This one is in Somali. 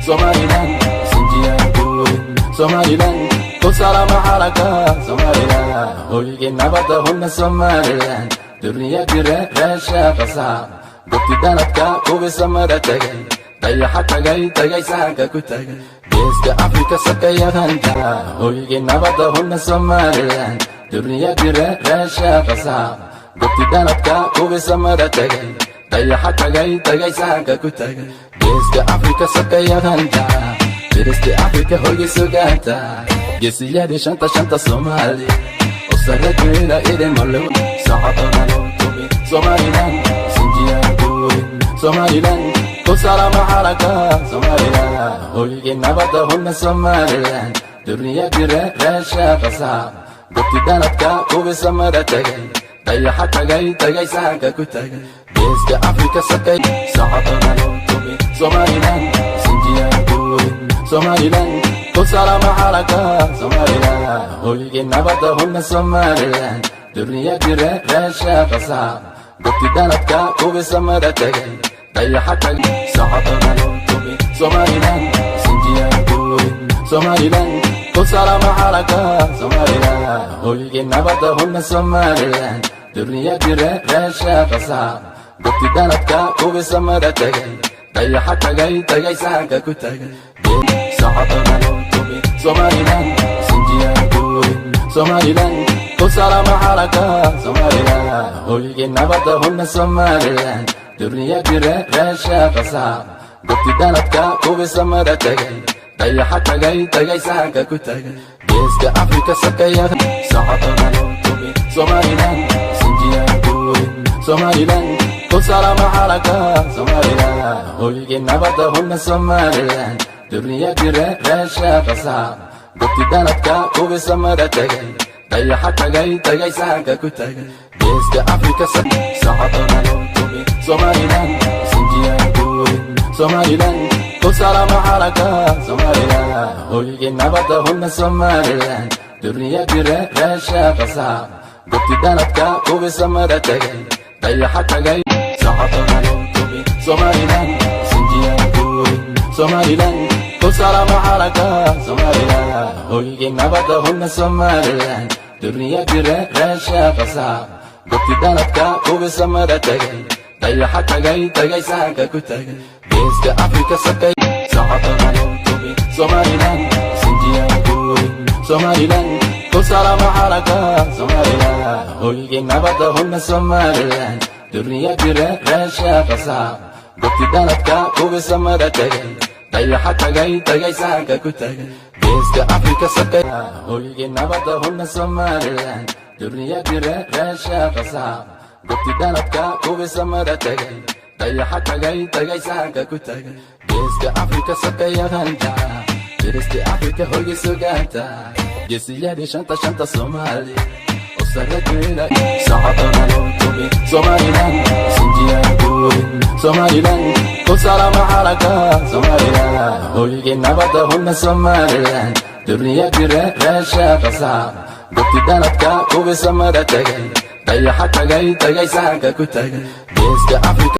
Somaliland, Sinjiya Kuwin, Somaliland, Kusala Maharaka, Somaliland, Hoygi Nabada Hunna Somaliland, Durniya Dire Resha Qasam, Gukti Danadka Kubi Samada Tagay, Dayaha Tagay Saga Kutagay, Geeska Afrika Sakaya Hanta, Hoygi Nabada Hunna Somaliland, Durniya Dire Resha Qasam, Gukti Danadka Kubi Samada Tagay, Dayaha Tagay Saga Kutagay, Geeska Afrika Sakaya Hanta, Diristi Afrika Hoygi Sugata, Gesiyadi Shanta Somali, Osaradwina Ide Malu, Sahatana Tubi, Somaliland, Sinjiya Kuwin, Somaliland, Kusala Maharaka, Somaliland, Hoygi Nabada Hunna Somaliland, Durniya Dire Resha Qasam, Gukti Danadka Kubi Samada Tagay, Dayaha Tagay Saga Kutagay, Geeska Afrika Sakay, Sahatana Tubi, Somaliland, Sinjiya Kuwin, Somaliland, Kusala Maharaka, Somaliland, Hoygi Nabada Hunna Somaliland, Durniya Dire Resha Qasam, Gukti Danadka Kubi Samada Tagay, Dayaha Sahatana Tubi, Somaliland, Sinjiya Kuwin, Somaliland, Kusala Maharaka, Somaliland, Hoygi Nabada Hunna Somaliland, Durniya Dire Resha Qasam, Gukti Danadka Kubi Samada Tagay, Dayaha Tagay Saga Kutagay, Sahatana Tubi, Somaliland, Sinjiya Kuwin, Somaliland, Kusala Maharaka, Somaliland, Hoygi Nabada Hunna Somaliland, Durniya Dire Resha Qasam, Gukti Danadka Kubi Samada Tagay, Dayaha Tagay Saga Kutagay, Geeska Afrika Sakaya, Sahatana Tubi, Somaliland, Sinjiya Kuwin, Somaliland, Kusala Maharaka, Somaliland, Hoygi Nabada Hunna Somaliland, Durniya Dire Resha Qasam, Gukti Danadka Kubi Samada Tagay, Dayaha Tagay Saga Kutagay, Geeska Afrika Sahatana Tubi, Somaliland, Sinjiya Kuwin, Somaliland, Kusala Maharaka, Somaliland, Hoygi Nabada Hunna Somaliland, Durniya Dire Resha Qasam, Gukti Danadka Kubi Samada Tagay, Dayaha Sahatana Tubi, Somaliland, Sinjiya Kuwin, Somaliland, Kusala Maharaka, Somaliland, Hoygi Nabada Hunna Somaliland, Durniya Dire Resha Qasam, Gukti Danadka Kubi Samada Tagay, Dayaha Tagay Saga Kutagay, Geeska Afrika Sakay, Sahatana Tubi, Somaliland, Sinjiya Kuwin, Somaliland, Kusala Maharaka, Somaliland, Hoygi Nabada Hunna Somaliland, Durniya Dire Resha Qasam, Gukti Danadka Kubi Samada Tagay, Dayaha Tagay Saga Kutagay, Geeska Afrika Sakay, Hoygi Nabada Hunna Somaliland, Durniya Dire Resha Qasam, Gukti Danadka Kubi Samada Tagay, Dayaha Tagay Saga Kutagay, Geeska Afrika Sakaya Hanta, Diristi Afrika Hoygi Sugata, Gesiyadi Shanta Somali, Osaradwina, Sahatana Tubi, Somaliland, Sinjiya Kuwin, Somaliland, Kusala Maharaka, Somaliland, Hoygi Nabada Hunna Somaliland, Durniya Dire Resha Qasam, Gukti Danadka Kubi Samada Tagay, Dayaha Tagay Saga Kutagay, Geeska Afrika